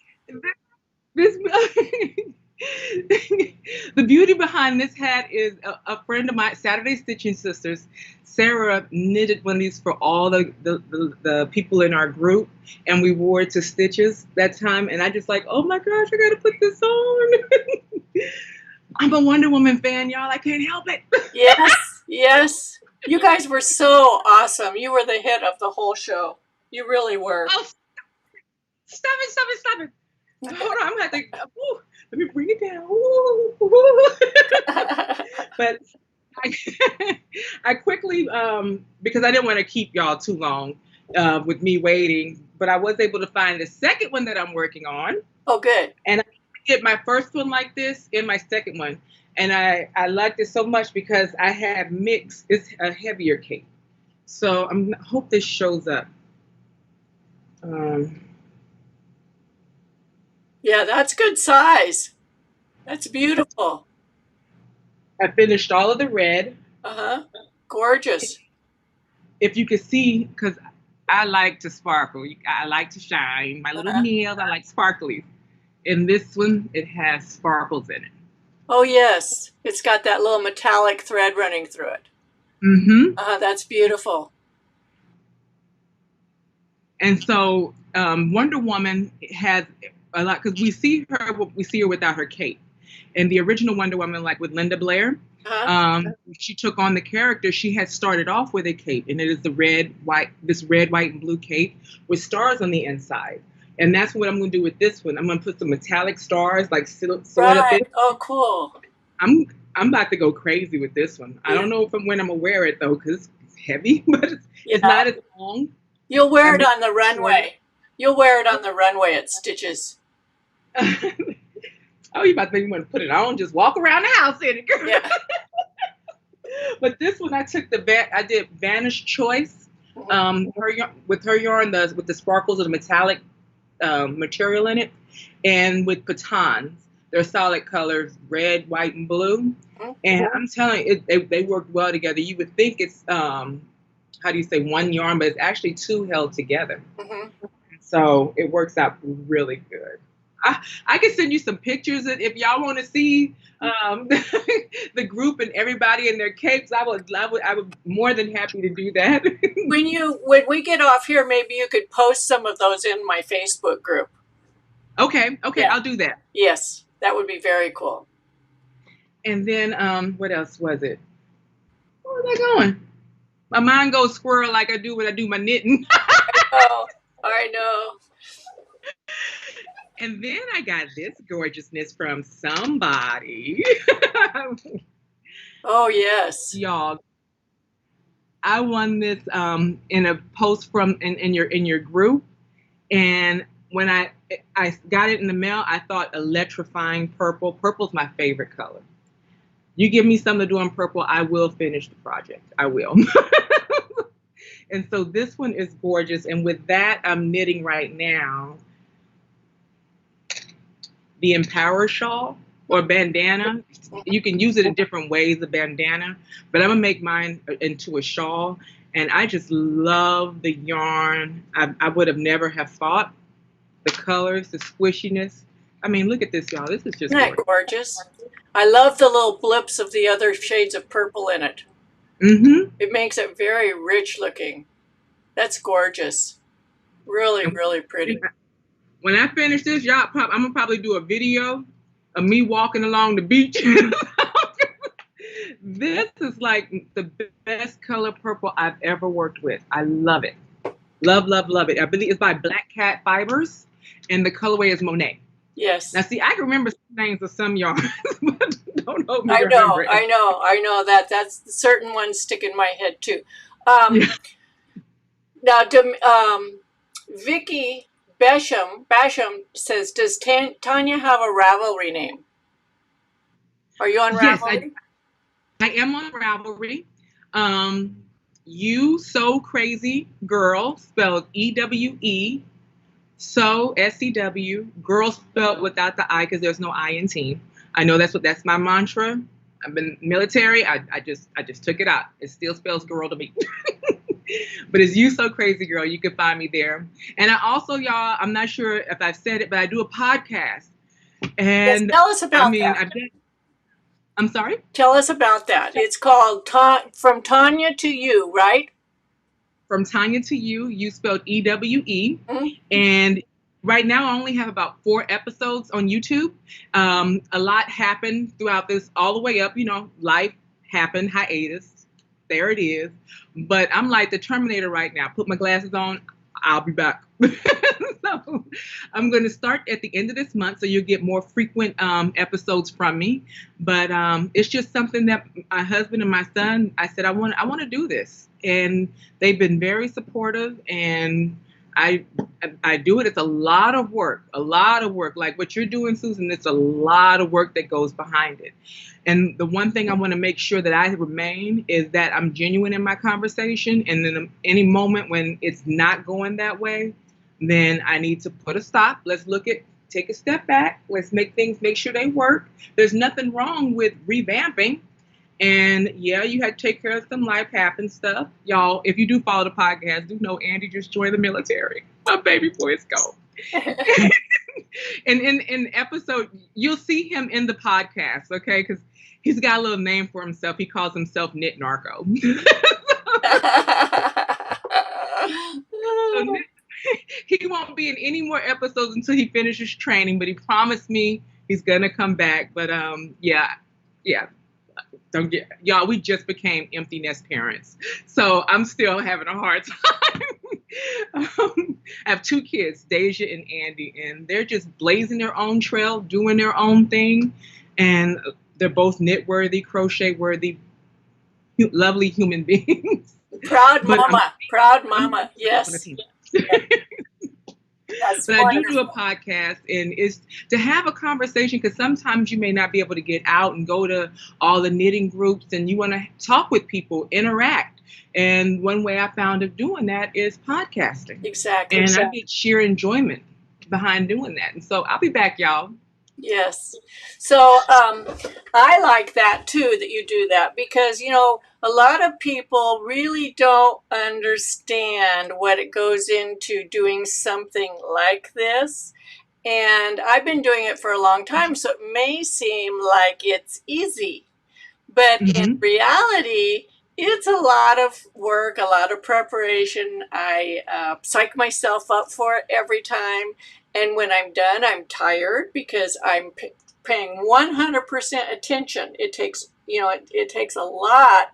The beauty behind this hat is a friend of mine, Saturday Stitching Sisters, Sarah, knitted one of these for all the people in our group, and we wore it to Stitches that time, and I just like, oh my gosh, I gotta put this on. I'm a Wonder Woman fan, y'all. I can't help it. Yes, yes. You guys were so awesome. You were the hit of the whole show. You really were. Oh, stop it. Hold on, I'm gonna have to, let me bring it down. But I quickly, because I didn't want to keep y'all too long with me waiting, but I was able to find the second one that I'm working on. Oh, good. And I get my first one like this and my second one. And I liked it so much because I have mixed, it's a heavier cape. So I hope this shows up. Yeah, that's good size. That's beautiful. I finished all of the red. Uh-huh. Gorgeous. If you can see, because I like to sparkle. I like to shine. My little nails, I like sparklies. In this one, it has sparkles in it. Oh, yes. It's got that little metallic thread running through it. Mm-hmm. That's beautiful. And so Wonder Woman has a lot, because we see her without her cape. And the original Wonder Woman, like with Linda Blair, she took on the character. She had started off with a cape, and it is this red, white, and blue cape with stars on the inside. And that's what I'm going to do with this one. I'm going to put some metallic stars, like sew it up. Oh, cool. I'm about to go crazy with this one. Yeah. I don't know when I'm going to wear it, though, because it's heavy, but it's not as long. You'll wear it on the runway. You'll wear it on the runway at Stitches. Oh, you about to think you want to put it on? Just walk around the house in it, girl. Yeah. But this one, I did Vanish Choice, with her yarn, with the sparkles of the metallic material in it, and with batons. They're solid colors, red, white, and blue. And I'm telling you, they work well together. You would think it's one yarn, but it's actually two held together. So it works out really good. I can send you some pictures if y'all want to see the group and everybody in their capes. I would more than happy to do that. When we get off here, maybe you could post some of those in my Facebook group. Okay, yeah. I'll do that. Yes, that would be very cool. And then what else was it? Where was I going? My mind goes squirrel like I do when I do my knitting. I know. And then I got this gorgeousness from somebody. Oh, yes. Y'all, I won this in a post from in your group. And when I got it in the mail, I thought electrifying purple. Purple's my favorite color. You give me something to do on purple, I will finish the project. I will. And so this one is gorgeous. And with that, I'm knitting right now the Empower shawl or bandana. You can use it in different ways, the bandana, but I'm gonna make mine into a shawl. And I just love the yarn. I would have never have thought. The colors, the squishiness. I mean, look at this, y'all. This is just gorgeous. I love the little blips of the other shades of purple in it. It makes it very rich looking. That's gorgeous. Really, really pretty. When I finish this, y'all, I'm going to probably do a video of me walking along the beach. This is like the best color purple I've ever worked with. I love it. Love, love, love it. I believe it's by Black Cat Fibers, and the colorway is Monet. Yes. Now, see, I can remember some names of some yarns, but don't know me. I know that. That's certain ones stick in my head too. Now, Vicky Basham says, does Tanya have a Ravelry name? Are you on Yes, Ravelry? I am on Ravelry. You So Crazy Girl, spelled EWE. So SEW, girl spelled without the I because there's no I in team. I know that's my mantra. I've been military. I just took it out. It still spells girl to me. But it's You So Crazy Girl. You can find me there. And I also, y'all, I'm not sure if I've said it, but I do a podcast. Yes, And tell us I about mean, that. I'm sorry? Tell us about that. It's called From Tanya to You, right? From Tanya to You spelled EWE. Mm-hmm. And right now I only have about 4 episodes on YouTube. A lot happened throughout this all the way up, life happened, hiatus. There it is. But I'm like the Terminator right now. Put my glasses on, I'll be back. So I'm going to start at the end of this month, so you'll get more frequent episodes from me. But it's just something that my husband and my son, I said, I want to do this. And they've been very supportive, and I do it. It's a lot of work. Like what you're doing, Susan, it's a lot of work that goes behind it. And the one thing I want to make sure that I remain is that I'm genuine in my conversation. And then any moment when it's not going that way, then I need to put a stop. Let's take a step back. Let's make sure they work. There's nothing wrong with revamping. And yeah, you had to take care of some life happen stuff. Y'all, if you do follow the podcast, do know Andy just joined the military. My baby boy is gone. And in episode, you'll see him in the podcast, okay? Because he's got a little name for himself. He calls himself Knit Narco. So he won't be in any more episodes until he finishes training, but he promised me he's gonna come back. But yeah. Don't get y'all. We just became empty nest parents, so I'm still having a hard time. I have 2 kids, Deja and Andy, and they're just blazing their own trail, doing their own thing, and they're both knit worthy, crochet worthy, lovely human beings. Proud mama, yes. That's but wonderful. I do a podcast, and it's to have a conversation, because sometimes you may not be able to get out and go to all the knitting groups, and you want to talk with people, interact. And one way I found of doing that is podcasting. Exactly. And I get sheer enjoyment behind doing that. And so I'll be back, y'all. Yes. So I like that too, that you do that, because, a lot of people really don't understand what it goes into doing something like this. And I've been doing it for a long time, so it may seem like it's easy, but in reality, it's a lot of work, a lot of preparation. I psych myself up for it every time. And when I'm done, I'm tired because I'm paying 100% attention. It takes, it takes a lot,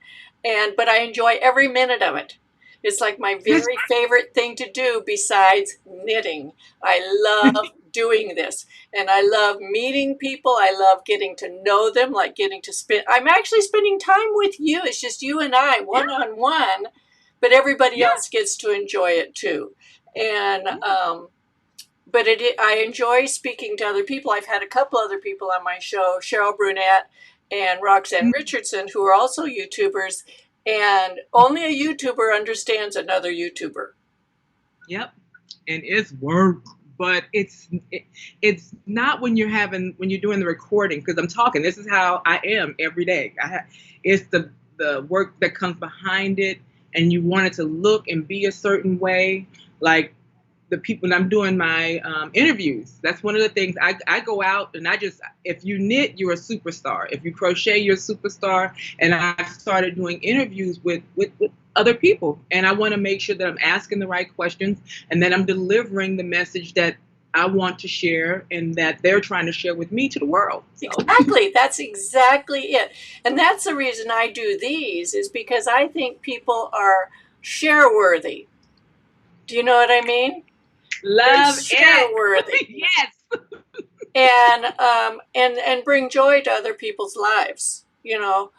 but I enjoy every minute of it. It's like my very favorite thing to do besides knitting. I love doing this, and I love meeting people. I love getting to know them, like getting to I'm actually spending time with you. It's just you and I, one-on-one, but everybody else gets to enjoy it too. And, but I enjoy speaking to other people. I've had a couple other people on my show, Cheryl Brunette and Roxanne Richardson, who are also YouTubers, and only a YouTuber understands another YouTuber. Yep. And it's work, but it's not when you're doing the recording, because I'm talking, this is how I am every day. It's the work that comes behind it, and you want it to look and be a certain way. Like the people, when I'm doing my interviews, that's one of the things I go out and if you knit, you're a superstar. If you crochet, you're a superstar. And I've started doing interviews with other people, and I want to make sure that I'm asking the right questions, and that I'm delivering the message that I want to share and that they're trying to share with me to the world. So. Exactly. That's exactly it. And that's the reason I do these, is because I think people are share worthy. Do you know what I mean? Love share worthy. Yes. And bring joy to other people's lives, so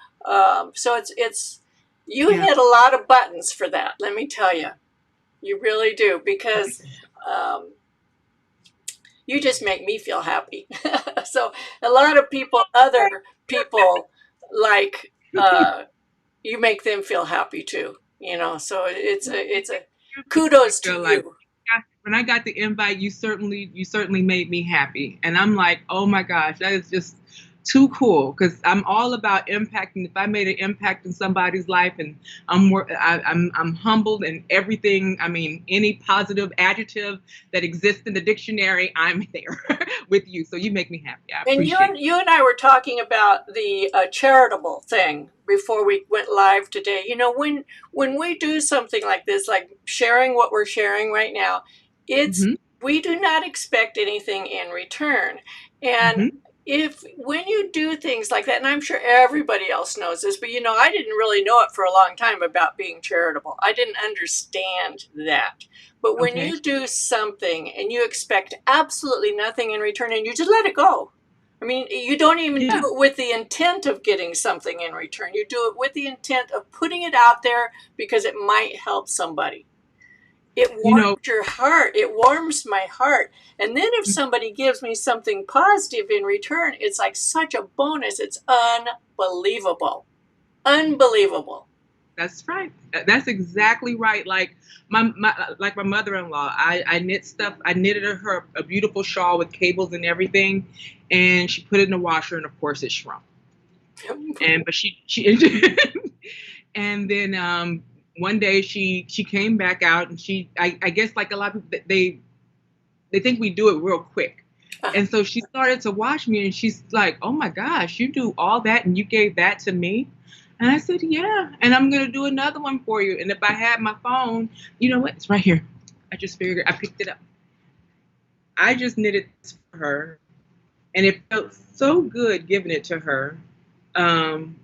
it's you hit a lot of buttons for that, let me tell you. You really do, because um, you just make me feel happy. So a lot of people, other people, like you make them feel happy too. You know, so it's a I kudos to feel like you. when I got the invite, you certainly made me happy, and I'm like, oh my gosh, that is just too cool because I'm all about impacting. If I made an impact in somebody's life, and I'm humbled and everything. I mean, any positive adjective that exists in the dictionary, I'm there with you. So you make me happy. I And appreciate you and I were talking about the charitable thing before we went live today. You know, when we do something like this, like sharing what we're sharing right now, it. it's we do not expect anything in return. And Hmm. if when you do things like that, and I'm sure everybody else knows this, but you know, I didn't really know it for a long time about being charitable. I didn't understand that. But when Okay. you do something and you expect absolutely nothing in return and you just let it go. I mean, you don't even do Yeah. it with the intent of getting something in return. You do it with the intent of putting it out there because it might help somebody. It You warms know. your heart. It warms my heart. And then if somebody gives me something positive in return, it's like such a bonus. It's unbelievable. Unbelievable. That's right. That's exactly right. Like my mother-in-law, I knit stuff. I knitted her a beautiful shawl with cables and everything, and she put it in the washer, and of course it shrunk. And but she and then one day she came back out, and I guess like a lot of people, they think we do it real quick. And so she started to watch me, and she's like, "Oh my gosh, you do all that and you gave that to me?" And I said, "Yeah, and I'm going to do another one for you. And if I had my phone, you know what? It's right here. I just figured it. I picked it up. I just knitted this for her, and it felt so good giving it to her. Um,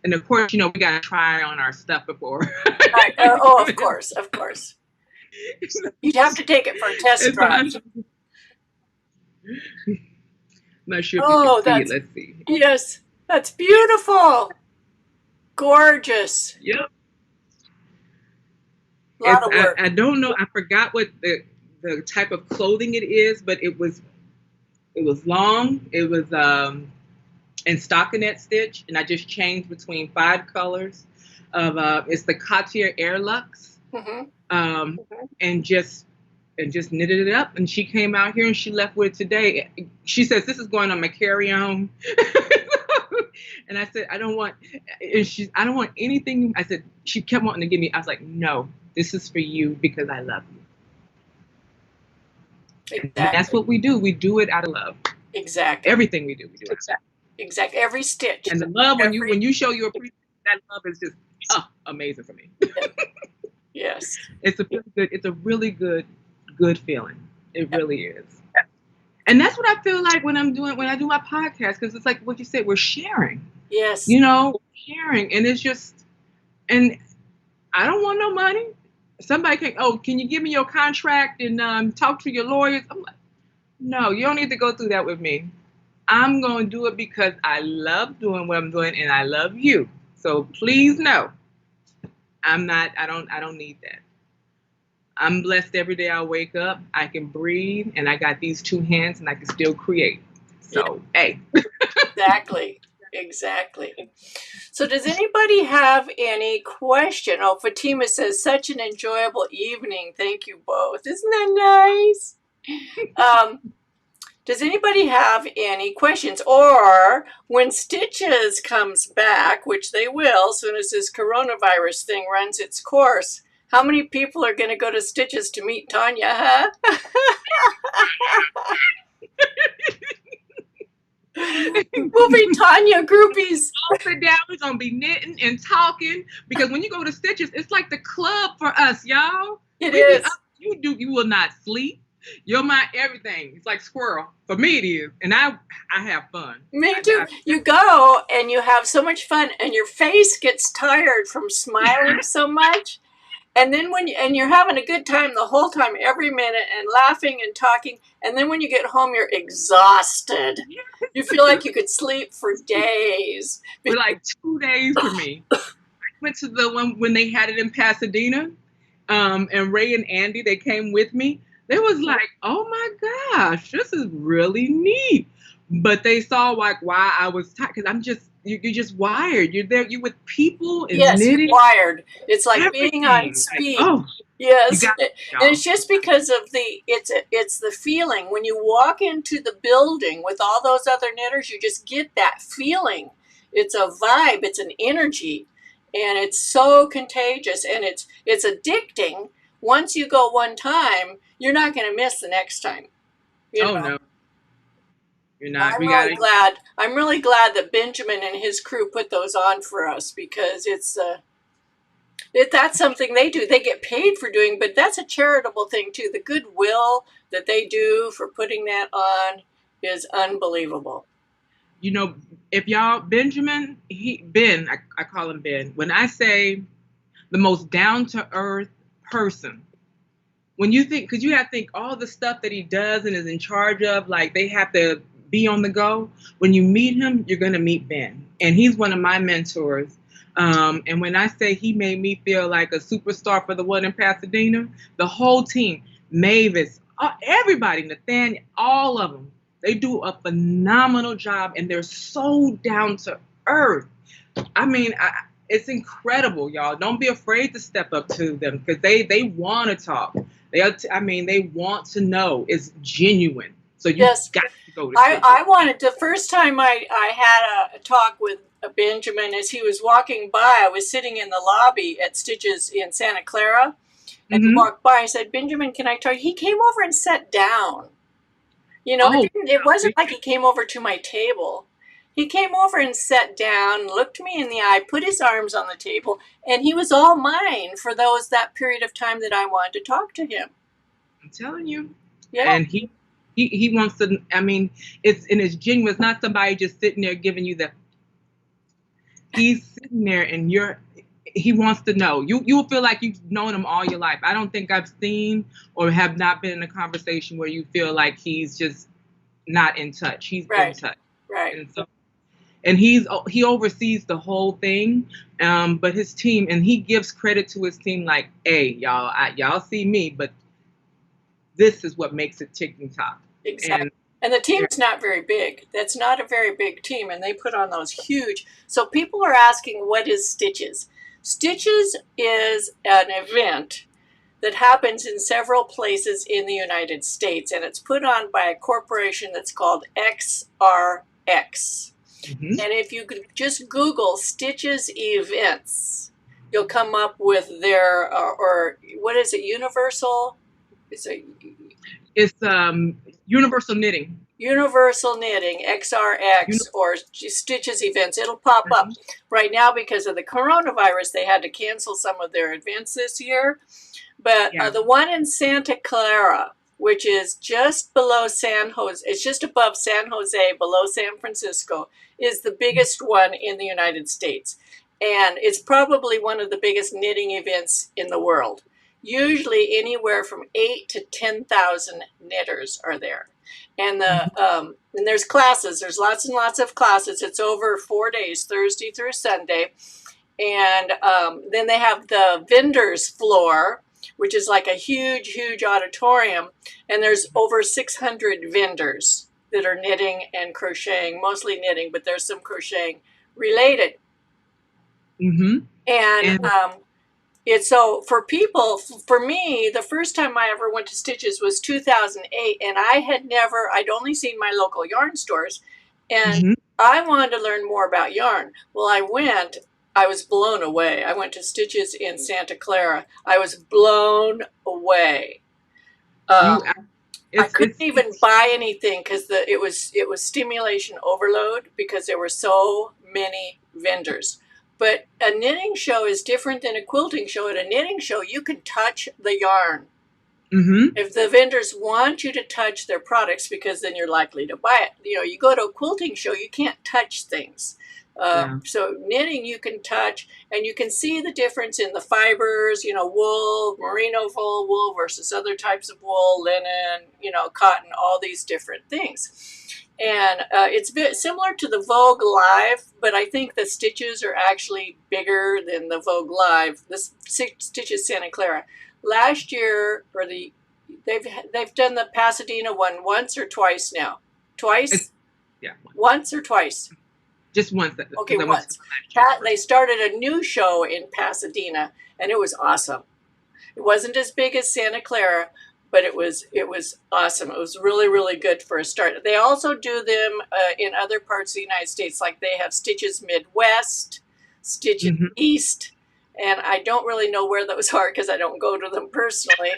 and of course, we got to try on our stuff before. Right. Oh, of course, of course. You'd have to take it for a test And so drive. I'm not sure if you Oh, can see it. that's, Let's see. yes, that's beautiful. Gorgeous. Yep. A lot of work. I don't know. I forgot what the type of clothing it is, but it was long. It was in stockinette stitch, and I just changed between 5 colors of it's the Cartier Air Luxe, and just knitted it up. And she came out here and she left with it today. She says, "This is going on my carry-on." And I said, I don't want anything. I said, she kept wanting to give me. I was like, no, this is for you because I love you. Exactly. And that's what we do. We do it out of love. Exactly. Everything we do, we do it. Exactly. Every stitch. And the love, when you show your appreciation, that love is just amazing for me. Yes. It's a really good feeling. It really is. And that's what I feel like when I do my podcast, because it's like what you said, we're sharing. Yes. Sharing. And it's just, and I don't want no money. Somebody can you give me your contract and talk to your lawyers? I'm like, no, you don't need to go through that with me. I'm going to do it because I love doing what I'm doing and I love you. So please know, I don't need that. I'm blessed every day I wake up. I can breathe, and I got these 2 hands, and I can still create. So, hey. Exactly. So does anybody have any question? Oh, Fatima says, such an enjoyable evening. Thank you both. Isn't that nice? Does anybody have any questions? Or when Stitches comes back, which they will, as soon as this coronavirus thing runs its course, how many people are going to go to Stitches to meet Tanya, huh? We'll be Tanya groupies. All sit down, we're going to be knitting and talking, because when you go to Stitches, it's like the club for us, y'all. It is. You will not sleep. You're my everything. It's like squirrel. For me, it is. And I have fun. Me too. You go and you have so much fun, and your face gets tired from smiling so much. And then you're having a good time the whole time, every minute, and laughing and talking. And then when you get home, you're exhausted. You feel like you could sleep for days. For like 2 days for me. I went to the one when they had it in Pasadena. And Ray and Andy, they came with me. They was like, "Oh my gosh, this is really neat." But they saw like why I was tired because I'm just you're just wired. You're there. You with people and Yes, you're knitting wired. It's like being on everything. Like, speed. oh, you Yes, got it, and y'all. it's just because of it's the feeling when you walk into the building with all those other knitters, you just get that feeling. It's a vibe, it's an energy, and it's so contagious and it's addicting. Once you go one time, you're not going to miss the next time. You Oh know. no, you're not. We got it. I'm really glad that Benjamin and his crew put those on for us because that's something they do. They get paid for doing, but that's a charitable thing too. The goodwill that they do for putting that on is unbelievable. You know, if y'all Benjamin, I call him Ben. When I say the most down to earth person, when you think, because you have to think all the stuff that he does and is in charge of, like they have to be on the go. When you meet him, you're gonna meet Ben, and he's one of my mentors. And when I say he made me feel like a superstar for the one in Pasadena, the whole team, Mavis, everybody, Nathaniel, all of them, they do a phenomenal job, and they're so down to earth. I mean, it's incredible, y'all. Don't be afraid to step up to them because they want to talk. They want to know. It's genuine. So you Yes, got to go to I wanted the first time I had a talk with Benjamin as he was walking by. I was sitting in the lobby at Stitches in Santa Clara, and he Mm-hmm. walked by. I said, "Benjamin, can I talk?" He came over and sat down. You know, Oh, it wasn't like he came over to my table. He came over and sat down, looked me in the eye, put his arms on the table, and he was all mine for that period of time that I wanted to talk to him. I'm telling you. Yeah. And he wants to. I mean, it's genuine. It's not somebody just sitting there giving you the. He's sitting there, and he wants to know. You'll feel like you've known him all your life. I don't think I've seen or have not been in a conversation where you feel like he's just not in touch. He's in touch. Right. And so, and he oversees the whole thing, but his team, and he gives credit to his team, like, hey, y'all see me, but this is what makes it ticking top. Exactly. And the team's not very big. That's not a very big team, and they put on those huge. So people are asking, what is Stitches? Stitches is an event that happens in several places in the United States, and it's put on by a corporation that's called XRX. Mm-hmm. And if you could just Google Stitches events, you'll come up with their, or what is it, Universal? It's Universal Knitting. Universal Knitting, XRX, or Stitches events. It'll pop up. Right now, because of the coronavirus, they had to cancel some of their events this year. But the one in Santa Clara, which is just below San Jose, it's just above San Jose, below San Francisco, is the biggest one in the United States. And it's probably one of the biggest knitting events in the world. Usually anywhere from 8,000 to 10,000 knitters are there. And and there's classes. There's lots and lots of classes. It's over 4 days, Thursday through Sunday. And then they have the vendors floor, which is like a huge, huge auditorium. And there's over 600 vendors that are knitting and crocheting, mostly knitting, but there's some crocheting related. Mm-hmm. And it's so for people, for me, the first time I ever went to Stitches was 2008, and I'd only seen my local yarn stores, and I wanted to learn more about yarn. Well, I was blown away. I went to Stitches in Santa Clara. I was blown away. I couldn't even buy anything because it was stimulation overload because there were so many vendors. But a knitting show is different than a quilting show. At a knitting show, you can touch the yarn. Mm-hmm. If the vendors want you to touch their products, because then you're likely to buy it. You know, you go to a quilting show, you can't touch things. So knitting you can touch, and you can see the difference in the fibers, wool, merino wool versus other types of wool, linen, cotton, all these different things. And it's similar to the Vogue Live, but I think the stitches are actually bigger than the Vogue Live. The Stitches Santa Clara. last year, or they've done the Pasadena one once or twice now. Twice? Yeah. Once or twice? Just once. Okay, once. They started a new show in Pasadena, and it was awesome. It wasn't as big as Santa Clara, but it was awesome. It was really, really good for a start. They also do them in other parts of the United States, like they have Stitches Midwest, Stitches East, and I don't really know where those are because I don't go to them personally.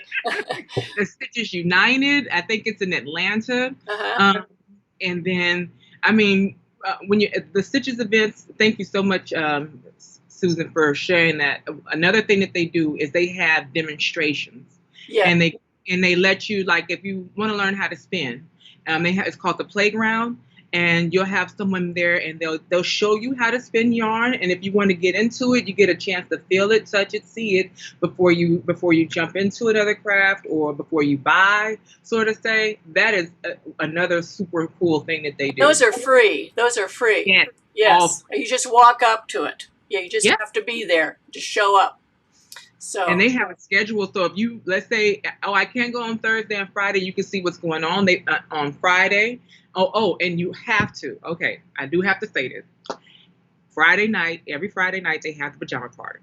The Stitches United, I think it's in Atlanta. And then, I mean, when the Stitches events, thank you so much, Susan, for sharing that. Another thing that they do is they have demonstrations. Yeah. And they let you, like, if you want to learn how to spin, it's called the playground, and you'll have someone there, and they'll show you how to spin yarn. And if you want to get into it, you get a chance to feel it, touch it, see it before you jump into another craft or before you buy, sort of say. That is another super cool thing that they do. Those are free. Yeah. Yes. You just walk up to it. Yeah, you just have to be there. Just show up. So. And they have a schedule. So if you, let's say, I can't go on Thursday and Friday, you can see what's going on. On Friday. And you have to. Okay, I do have to say this. Every Friday night, they have the pajama party.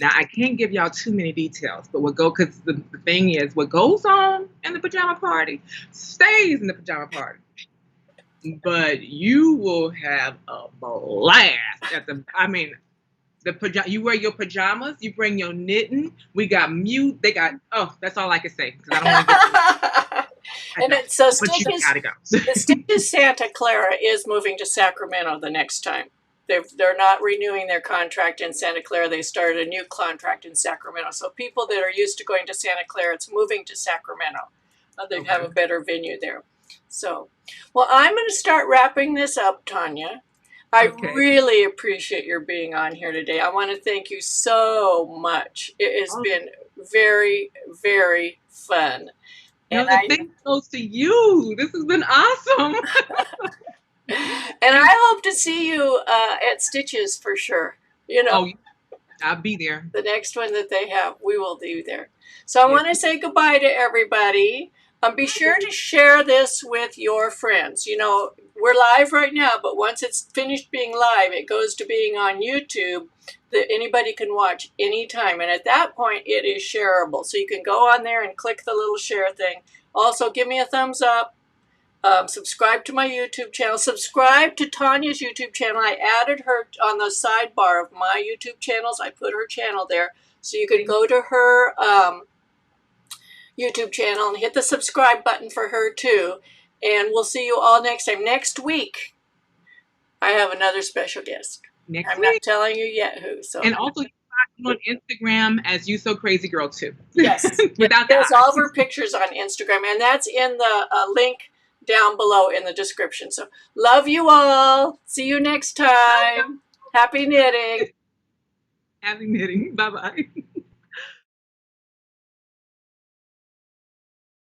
Now, I can't give y'all too many details, but because the thing is, what goes on in the pajama party stays in the pajama party. But you will have a blast you wear your pajamas, you bring your knitting. We got they got, that's all I can say, because I don't want to get so the Stitches Santa Clara is moving to Sacramento the next time. They're not renewing their contract in Santa Clara. They started a new contract in Sacramento. So people that are used to going to Santa Clara, it's moving to Sacramento. They have a better venue there. So, well, I'm going to start wrapping this up, Tanya. I really appreciate your being on here today. I want to thank you so much. It has been very, very fun. And thank goes to you. This has been awesome. And I hope to see you at Stitches for sure. I'll be there. The next one that they have, we will be there. So I want to say goodbye to everybody. Be sure to share this with your friends. We're live right now, but once it's finished being live, it goes to being on YouTube that anybody can watch anytime. And at that point, it is shareable. So you can go on there and click the little share thing. Also, give me a thumbs up. Subscribe to my YouTube channel. Subscribe to Tanya's YouTube channel. I added her on the sidebar of my YouTube channels. I put her channel there. So you can go to her YouTube channel and hit the subscribe button for her too. And we'll see you all next time. Next week, I have another special guest. I'm not telling you yet who. So. And also, you on Instagram as You So Crazy Girl too. Yes. There's all of her pictures on Instagram. And that's in the link down below in the description. So love you all. See you next time. Happy knitting. Happy knitting. Bye-bye.